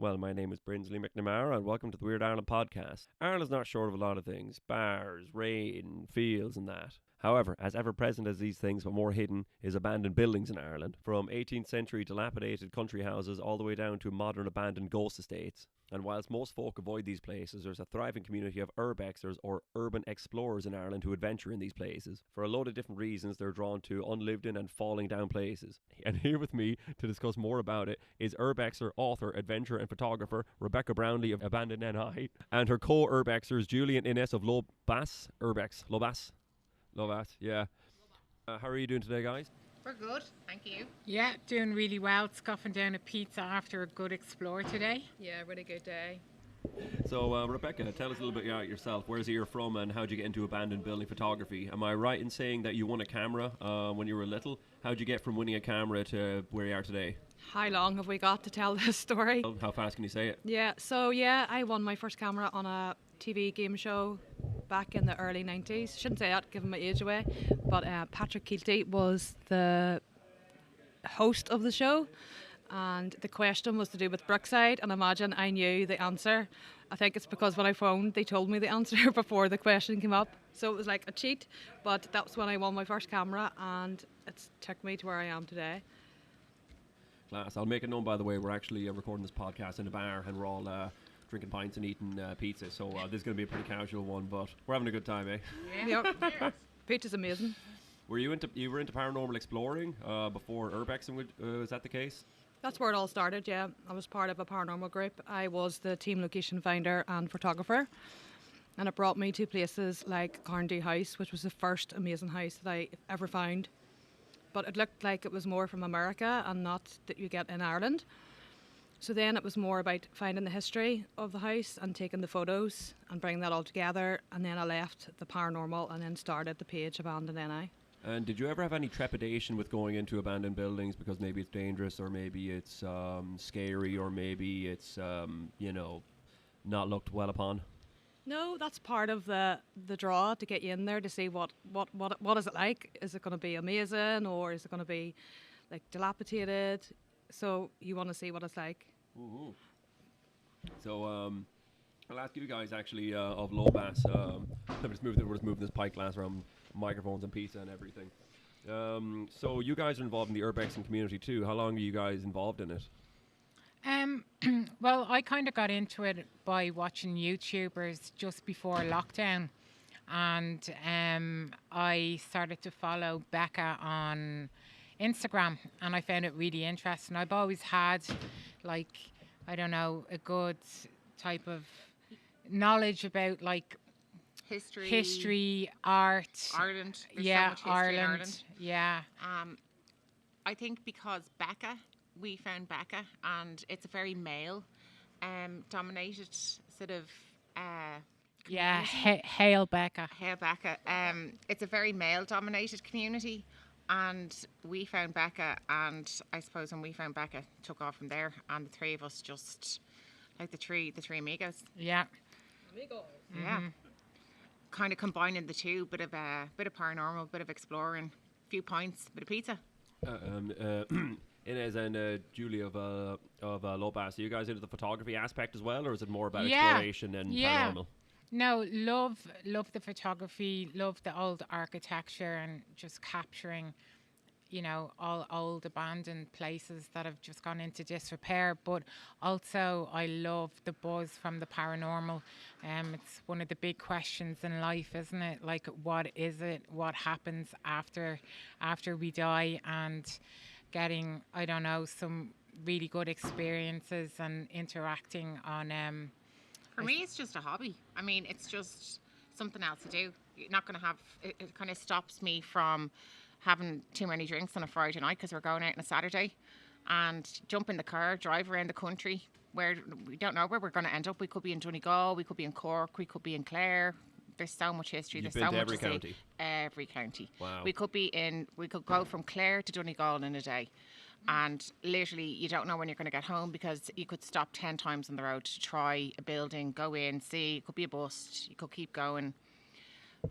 Well, my name is Brinsley McNamara, and welcome to the Weird Ireland podcast. Ireland's not short of a lot of things: bars, rain, fields, and that. However, as ever present as these things, but more hidden, is abandoned buildings in Ireland. From 18th century dilapidated country houses all the way down to modern abandoned ghost estates. And whilst most folk avoid these places, there's a thriving community of urbexers or urban explorers in Ireland who adventure in these places. For a load of different reasons, they're drawn to unlived in and falling down places. And here with me to discuss more about it is urbexer, author, adventurer and photographer Rebecca Brownlee of Abandoned NI and her co-urbexers Julie and Ines of Lobas. Lobas, yeah. How are you doing today, guys? We're good, thank you. Yeah, doing really well. Scoffing down a pizza after a good explore today. Yeah, really good day. So, Rebecca, tell us a little bit about yourself. Where's you're from and how'd you get into abandoned building photography? Am I right in saying that you won a camera when you were little? How'd you get from winning a camera to where you are today? How long have we got to tell this story? How fast can you say it? Yeah, I won my first camera on a TV game show back in the early 90s. Shouldn't say that, giving my age away. But Patrick Keelty was the host of the show. And the question was to do with Brookside, and imagine I knew the answer. I think it's because when I phoned, they told me the answer before the question came up. So it was like a cheat, but that was when I won my first camera, and it took me to where I am today. Class. I'll make it known, by the way, we're actually recording this podcast in a bar, and we're all drinking pints and eating pizza. So this is going to be a pretty casual one, but we're having a good time, eh? Yeah. Yep. Pizza's amazing. You were into paranormal exploring before urbexing? Was that the case? That's where it all started, yeah. I was part of a paranormal group. I was the team location finder and photographer. And it brought me to places like Carndy House, which was the first amazing house that I ever found. But it looked like it was more from America and not that you get in Ireland. So then it was more about finding the history of the house and taking the photos and bringing that all together. And then I left the paranormal and then started the page Abandoned NI. And did you ever have any trepidation with going into abandoned buildings because maybe it's dangerous or maybe it's scary or maybe it's, not looked well upon? No, that's part of the draw to get you in there to see what is it like. Is it going to be amazing or is it going to be like dilapidated? So you want to see what it's like. Ooh. So I'll ask you guys actually of Lobas. We're just moving this pint glass around microphones and pizza and everything. So you guys are involved in the urbexing community too. How long are you guys involved in it? Well, I kind of got into it by watching YouTubers just before lockdown. And I started to follow Becca on Instagram and I found it really interesting. I've always had, a good type of knowledge about, history, art. Ireland. There's Yeah, so much history Ireland. in Ireland. Yeah. I think because we found Becca, and it's a very male dominated sort of Yeah, community. hail Becca. Hail Becca. It's a very male dominated community, and we found Becca, and I suppose when we found Becca, took off from there, and the three of us just like the three amigos. Yeah. Yeah. Kind of combining the two, bit of paranormal, bit of exploring, few pints, bit of pizza. Ines and Julie of Lobas, are you guys into the photography aspect as well, or is it more about Yeah. exploration and paranormal? No, love the photography, love the old architecture and just capturing, all old abandoned places that have just gone into disrepair. But also I love the buzz from the paranormal. It's one of the big questions in life, isn't it? Like, what is it? What happens after we die? And getting, some really good experiences and interacting on For me, it's just a hobby. I mean, it's just something else to do. You're not going to have... It kind of stops me from having too many drinks on a Friday night because we're going out on a Saturday and jump in the car, drive around the country where we don't know where we're going to end up. We could be in Donegal, we could be in Cork, we could be in Clare. There's so much history. You've There's been so to much every to see. county? Every county. Wow. We could go from Clare to Donegal in a day. And literally, you don't know when you're going to get home because you could stop 10 times on the road to try a building, go in, see. It could be a bust. You could keep going.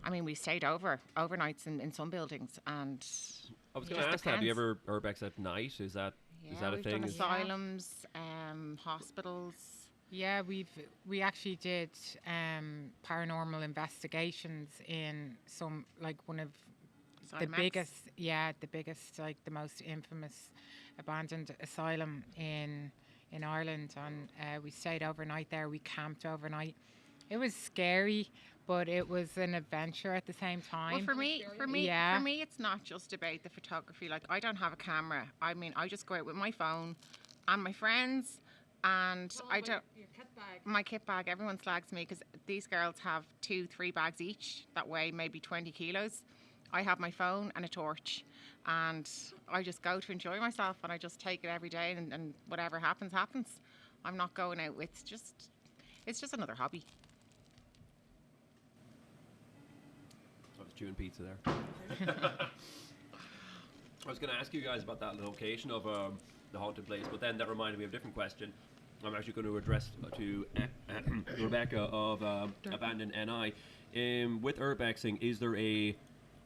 I mean, we stayed overnights in some buildings, and I was going to ask that. Do you ever urbex at night? Is that Yeah, Is that a we've thing? done Is- asylums, hospitals. Yeah, we actually did paranormal investigations in some, like, one of the Zymex. biggest, like the most infamous abandoned asylum in Ireland, and we stayed overnight there. We camped overnight. It was scary, but it was an adventure at the same time. Well, for me, it's not just about the photography. Like, I don't have a camera. I mean, I just go out with my phone and my friends, and I don't. My kit bag. Everyone slags me because these girls have 2-3 bags each that weigh maybe 20 kilos. I have my phone and a torch, and I just go to enjoy myself, and I just take it every day, and whatever happens, happens. I'm not going out with it's just another hobby. I was chewing pizza there. I was going to ask you guys about that location of the haunted place, but then that reminded me of a different question. I'm actually going to address to Rebecca of Abandoned NI. With urbexing, is there a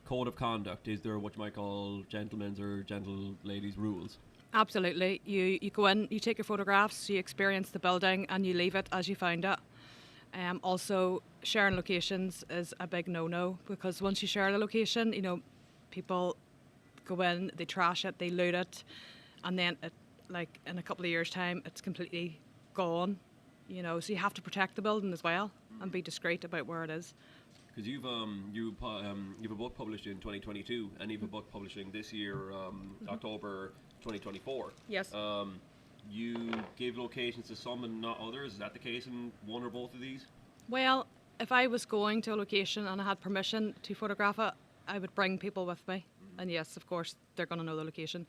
code of conduct? Is there what you might call gentlemen's or gentle ladies' rules? Absolutely. You go in, you take your photographs, you experience the building, and you leave it as you found it. Also, sharing locations is a big no-no, because once you share the location, people go in, they trash it, they loot it, and then like in a couple of years' time, it's completely gone. So you have to protect the building as well and be discreet about where it is. Because you've a book published in 2022, and you've a book publishing this year, October 2024. Yes. You give locations to some and not others. Is that the case in one or both of these? Well, if I was going to a location and I had permission to photograph it, I would bring people with me. And yes, of course, they're going to know the location.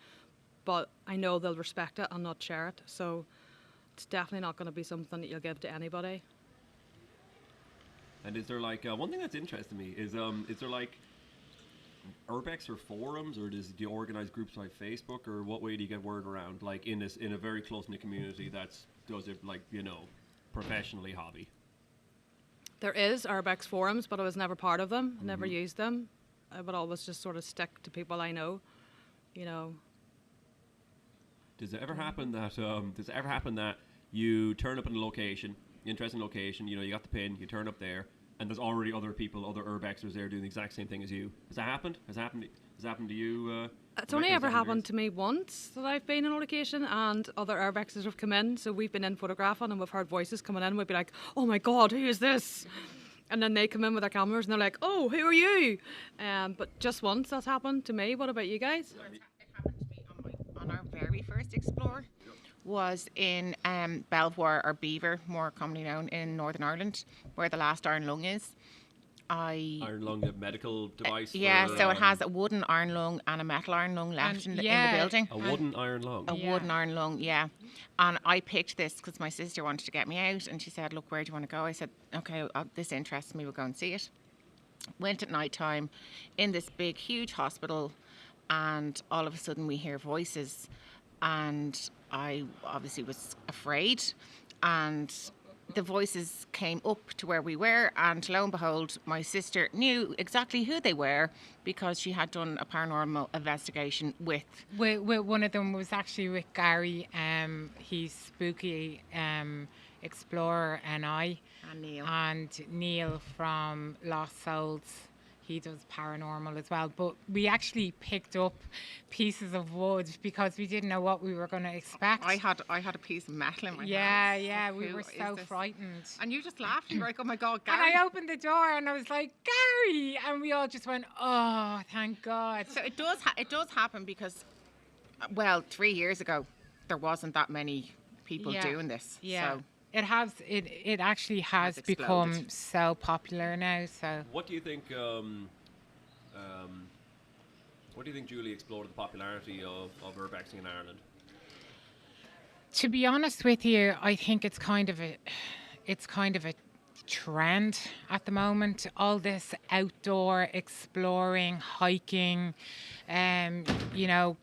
But I know they'll respect it and not share it. So it's definitely not going to be something that you'll give to anybody. And is there like one thing that's interesting me is there like Urbex or forums, or do you organize groups like Facebook, or what way do you get word around, like in a very close knit community does it like professionally hobby? There is Urbex forums, but I was never part of them. Never used them. I would always just sort of stick to people I know. Does it ever happen that you turn up in a location, interesting location, you got the pin, you turn up there, and there's already other urbexers there doing the exact same thing as you? Has that happened? Has it happened to you? It's only ever happened to me once that I've been in a location and other urbexers have come in. So we've been in photographing and we've heard voices coming in. We'd be like, oh my God, who is this? And then they come in with their cameras and they're like, oh, who are you? But just once that's happened to me. What about you guys? It happened to me on our very first explore. Was in Belvoir, or Beaver, more commonly known in Northern Ireland, where the last iron lung is. Iron lung, the medical device? So it has a wooden iron lung and a metal iron lung left in the building. A wooden iron lung? Wooden iron lung, yeah. And I picked this because my sister wanted to get me out, and she said, look, where do you want to go? I said, okay, this interests me, we'll go and see it. Went at night time in this big, huge hospital, and all of a sudden we hear voices, and I obviously was afraid, and the voices came up to where we were, and lo and behold, my sister knew exactly who they were because she had done a paranormal investigation with one of them was actually with Gary. He's spooky explorer, and Neil from Lost Souls. He does paranormal as well. But we actually picked up pieces of wood because we didn't know what we were going to expect. I had a piece of metal in my hand. Yeah, we were so frightened. And you just laughed. You were like, oh my God, Gary. And I opened the door and I was like, Gary! And we all just went, oh, thank God. So it does happen because, 3 years ago, there wasn't that many people doing this. Yeah. So it actually has become so popular now. So what do you think? What do you think, Julie, explored the popularity of urbexing in Ireland? To be honest with you, I think it's kind of a trend at the moment. All this outdoor exploring, hiking,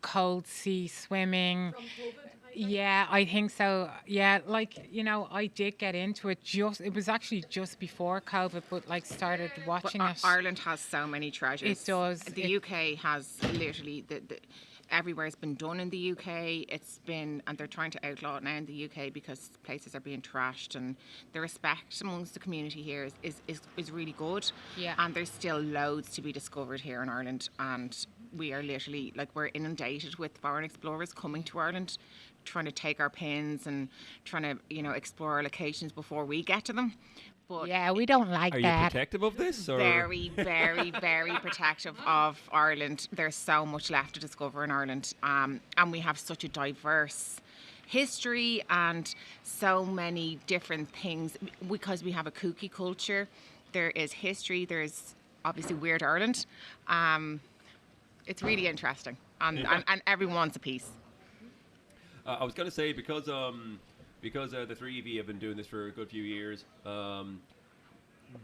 cold sea swimming. From COVID? Yeah, I think so. Yeah, I did get into it it was actually just before COVID, but started watching it. Ireland has so many treasures. It does. The UK has literally everywhere's been done in the UK. And they're trying to outlaw it now in the UK because places are being trashed, and the respect amongst the community here is really good. Yeah. And there's still loads to be discovered here in Ireland, and we are literally, like, we're inundated with foreign explorers coming to Ireland, trying to take our pins and trying to, explore our locations before we get to them. But Yeah, we don't like Are you that. protective of this? Or? very, very, very protective of Ireland. There's so much left to discover in Ireland, and we have such a diverse history and so many different things because we have a kooky culture. There is history. There's obviously Weird Ireland. It's really interesting, and everyone wants a piece. I was going to say, because the three of you have been doing this for a good few years,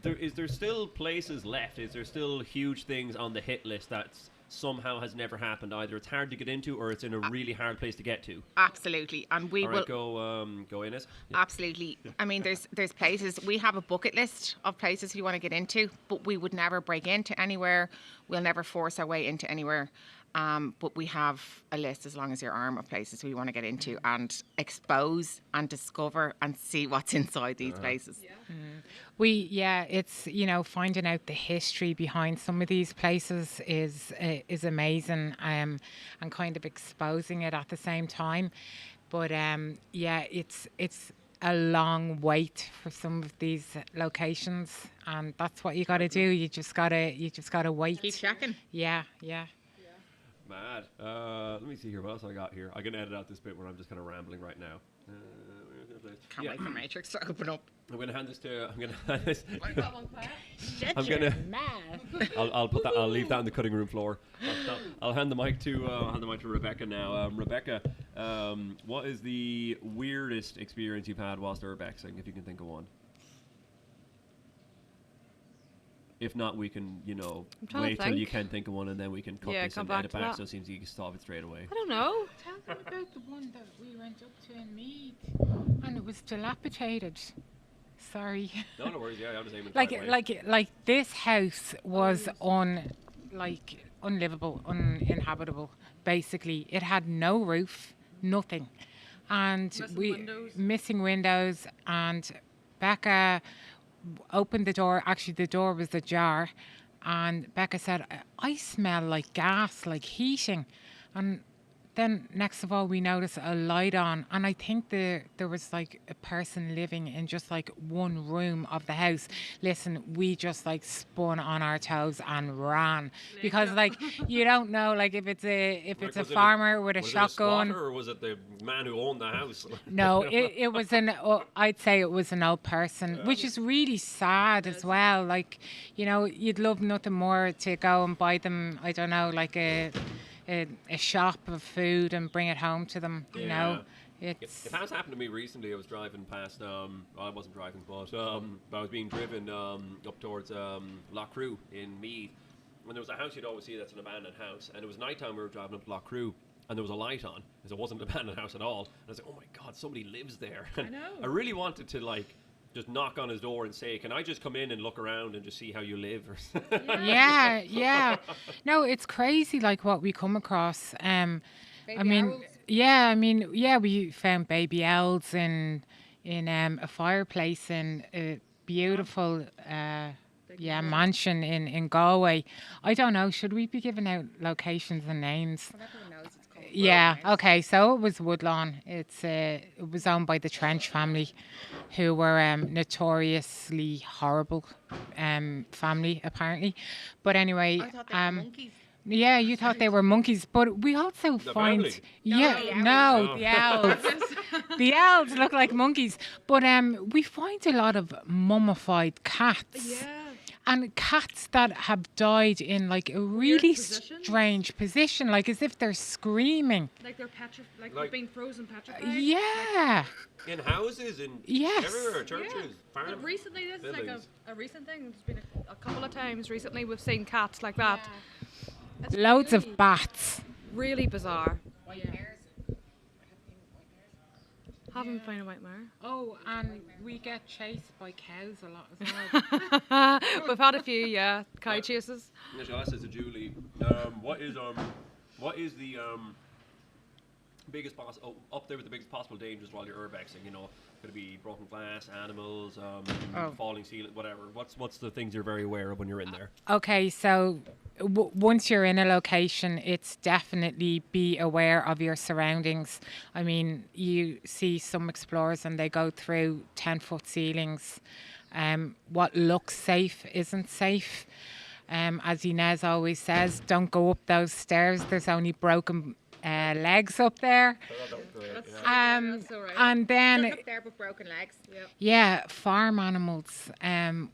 is there still places left? Is there still huge things on the hit list that somehow has never happened? Either it's hard to get into, or it's in a really hard place to get to. Absolutely, and we All will right, go Ines. Yeah. absolutely. I mean, there's places. We have a bucket list of places we want to get into, but we would never break into anywhere. We'll never force our way into anywhere. But we have a list as long as your arm of places we want to get into and expose and discover and see what's inside these places. It's finding out the history behind some of these places is amazing, and kind of exposing it at the same time. But it's a long wait for some of these locations, and that's what you got to do. You just gotta wait. Keep checking. Yeah. Mad. Let me see here. What else I got here? I can edit out this bit where I'm just kind of rambling right now. Can't wait for Matrix to open up. I'm gonna hand this to. I'm gonna hand this. I've got one quiet. I'm gonna. I'll put that. I'll leave that on the cutting room floor. I'll hand the mic to Rebecca now. Rebecca, what is the weirdest experience you've had whilst urbexing, if you can think of one? If not, we can, wait till you can think of one, and then we can cut this come and back edit to back, that. so it seems you can solve it straight away. I don't know. Tell them about the one that we went up to in Meath, and it was dilapidated. Sorry. No worries. Yeah, I'm just aiming. Like this house was unlivable, uninhabitable. Basically, it had no roof, nothing, and missing windows. And Becca opened the door. Actually, the door was ajar, and Becca said, "I smell like gas, like heating," and then next of all we noticed a light on, and I think there was like a person living in just like one room of the house. Listen, we just like spun on our toes and ran, because like you don't know, like if it's a farmer with a shotgun. Was it a squatter, or was it the man who owned the house? No, it was I'd say it was an old person, which is really sad as well. Like, you'd love nothing more to go and buy them, I don't know, like a shop of food and bring it home to them. It has happened to me recently. I was driving past. Well, I wasn't driving, but I was being driven up towards Loughcrew in Meath, and there was a house you'd always see that's an abandoned house. And it was nighttime. We were driving up to Loughcrew, and there was a light on, so it wasn't an abandoned house at all. And I was like, "Oh my God, somebody lives there!" I know. I really wanted to just knock on his door and say, "Can I just come in and look around and just see how you live?" Yeah. No, it's crazy, like what we come across. We found baby owls in a fireplace in a beautiful mansion in Galway. I don't know. Should we be giving out locations and names? Yeah. Okay. So it was Woodlawn. It was owned by the Trench family, who were notoriously horrible family apparently. But anyway, I thought they were monkeys. Yeah, you thought they were monkeys, but we also find family? the owls. The owls look like monkeys, but we find a lot of mummified cats. Yeah. And cats that have died in like a really positions. strange position, like as if they're screaming. Like they're they're being frozen petrified. Yeah. In houses, Yes. everywhere, churches, farms. But recently, this is like buildings. a recent thing. There's been a couple of times recently we've seen cats like that. It's Loads really, of bats. really bizarre. Yeah. Haven't found a white mare. Oh, and we get chased by cows a lot as well. We've had a few, cow chases. Actually, I said to Julie, What is the biggest up there with the biggest possible dangers while you're urbexing? You know, could it be broken glass, animals, falling ceiling, whatever? What's the things you're very aware of when you're in there? Okay, so once you're in a location, it's definitely be aware of your surroundings. I mean, you see some explorers and they go through 10-foot ceilings. What looks safe isn't safe. As Ines always says, don't go up those stairs. There's only broken legs up there. And then Up there with broken legs. yeah, farm animals.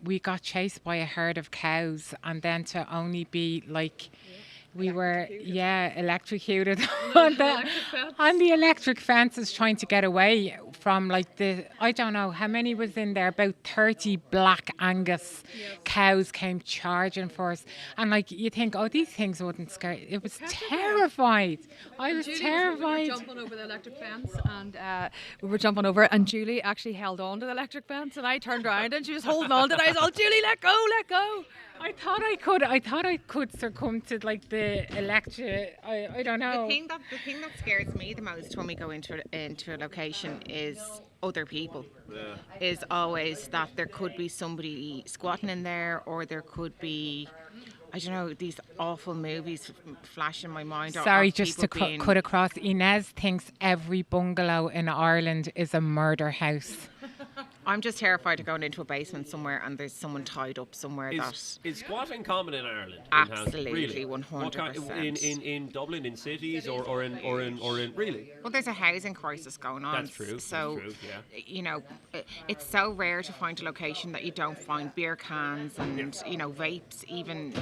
We got chased by a herd of cows, and then to only be like, we were electrocuted on the electric fences trying to get away from like I don't know how many was in there, about 30 black Angus cows came charging for us, and like you think, oh, these things wouldn't scare. It was terrified. I was terrified. We were jumping over the electric fence, and we were jumping over, and Julie actually held on to the electric fence, and I turned around and she was holding on to it. I was all, Julie, let go, let go. I thought I could succumb to like the electric. I don't know. The thing that scares me the most when we go into a location is other people. Yeah. Is always that there could be somebody squatting in there, or there could be, I don't know, these awful movies flash in my mind. Sorry, of just to people being- cut across. Inez thinks every bungalow in Ireland is a murder house. I'm just terrified of going into a basement somewhere and there's someone tied up somewhere Is squatting common in Ireland? Absolutely, Really? 100%. In Dublin, in cities, or in really? Well, there's a housing crisis going on. That's true. So, that's true, yeah. you know, it's so rare to find a location that you don't find beer cans and, you know, vapes even.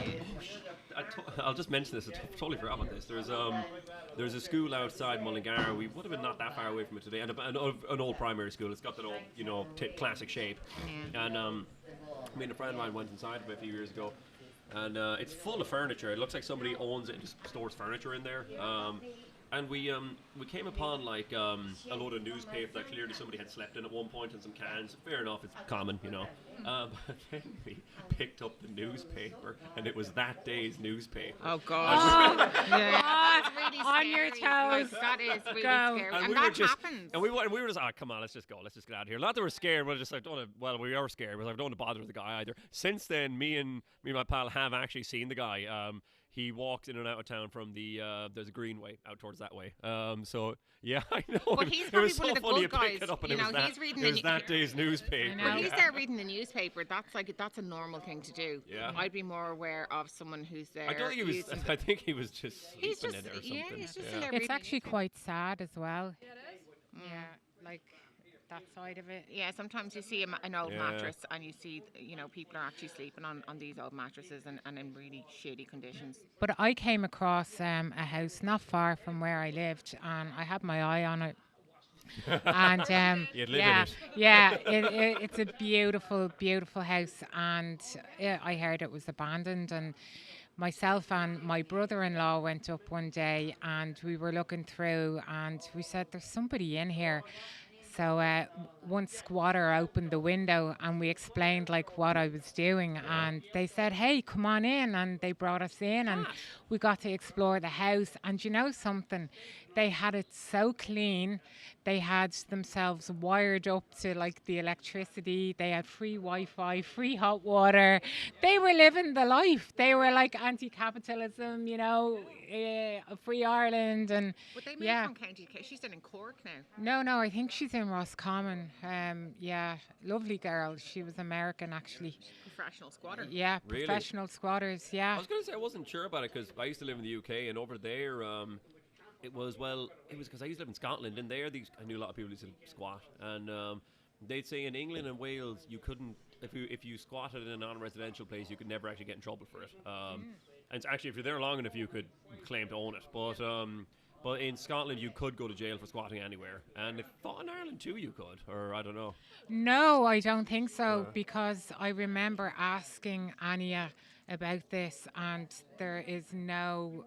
I'll just mention this. I totally forgot about this. There's a school outside Mullingar. We would have been not that far away from it today, and an old primary school. It's got that old, classic shape. Yeah. And me and a friend of mine went inside of it a few years ago, and it's full of furniture. It looks like somebody owns it and just stores furniture in there. And we came upon like a load of newspaper that clearly somebody had slept in at one point, and some cans. Fair enough, it's common, But then we picked up the newspaper, and it was that day's newspaper. Oh, God. Yeah. That's really on scary. your toes. Like, that is really Go. scary. And And we that were just, happens. and we were just, come on, let's just go, let's just get out of here. Not that we're scared, we're just like, we are scared, but I don't want to bother the guy either. Since then, me and my pal have actually seen the guy. He walks in and out of town from there's a greenway out towards that way. So yeah, I know. But he's it probably was one so of the funny good you pick guys. it up and You it was know, that, he's reading it was the- that day's newspaper. know. When he's Yeah. there reading the newspaper, that's a normal thing to do. Yeah. I'd be more aware of someone who's there. I don't think he was. using- I think he was just He's sleeping just in it or something. he's just Yeah. in there It's reading actually the- quite sad as well. Yeah, like that side of it. Yeah, sometimes you see an old Yeah. mattress and you see, people are actually sleeping on these old mattresses and in really shitty conditions. But I came across a house not far from where I lived, and I had my eye on it. And You'd live in yeah, it. yeah, it's a beautiful, beautiful house, and I heard it was abandoned. And myself and my brother-in-law went up one day, and we were looking through, and we said, "There's somebody in here." So one squatter opened the window, and we explained like what I was doing, and they said, "Hey, come on in," and they brought us in, and we got to explore the house. And you know something? They had it so clean. They had themselves wired up to like the electricity. They had free Wi-Fi, free hot water. They were living the life. They were like anti-capitalism, a free Ireland, and But they moved yeah. from County Kerry. She's still in Cork now. No, I think she's in Roscommon. Yeah, lovely girl. She was American, actually. Professional squatter. Yeah, Really? professional squatters. I Yeah. was going to say I wasn't sure about it because I used to live in the UK, and over there, it was because I used to live in Scotland, and there I knew a lot of people used to squat, and they'd say in England and Wales you couldn't, if you squatted in a non-residential place, you could never actually get in trouble for it. And it's actually, if you're there long enough, you could claim to own it. But in Scotland, you could go to jail for squatting anywhere, and I thought in Ireland too you could, or I don't know. No, I don't think so, because I remember asking Anya about this, and there is no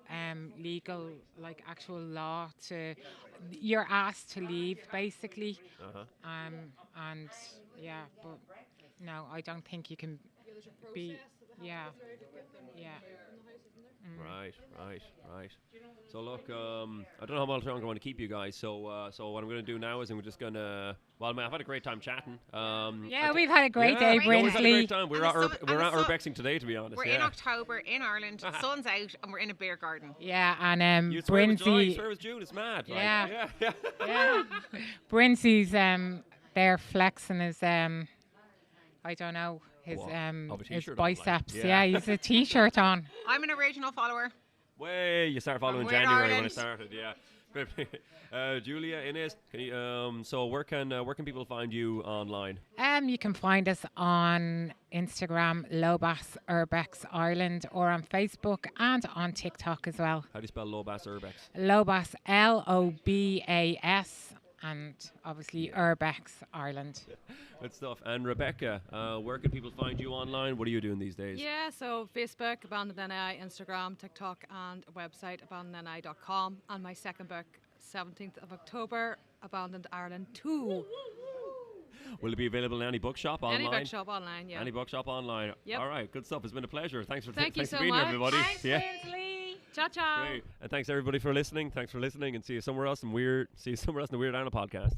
legal, like actual law to. You're asked to leave, basically. Uh-huh. And yeah, but no, I don't think you can be, yeah, yeah. Right. So look, I don't know how much longer I want to keep you guys. So what I'm going to do now is I'm just going to. Well, I've had a great time chatting. Yeah, we've had a great day, no, we've had a great Brinsley. time. We're And out the sun- urbexing today, to be honest. We're in October in Ireland. Sun's out, and we're in a beer garden. Yeah, and You swear it was July, you Brinsley, swear it was June. It's mad. Like, Yeah. yeah. yeah, Brinsley's there flexing his I don't know his What? Of a his t-shirt on, like. biceps. Yeah. Yeah, he's a t-shirt on. I'm an original follower. Way you start following From Weird January when Ireland. it started. Yeah. Julia, Ines, can you, so where can people find you online? You can find us on Instagram, Lobas Urbex Ireland, or on Facebook and on TikTok as well. How do you spell Lobas Urbex? Lobas, Lobas, and obviously Urbex Ireland. Good stuff. And Rebecca, where can people find you online? What are you doing these days? Yeah, so Facebook, Abandoned NI, Instagram, TikTok, and website, abandonedni.com. And my second book, 17th of October, Abandoned Ireland 2. Will it be available in any bookshop online? Any bookshop online, yeah. Any bookshop online. Yep. All right, good stuff. It's been a pleasure. Thanks for Thank you thanks for so being here, much. everybody. Thanks, Brinsley. Ciao, ciao. Great. And thanks everybody for listening. Thanks for listening, and see you somewhere else in the Weird Ireland podcast.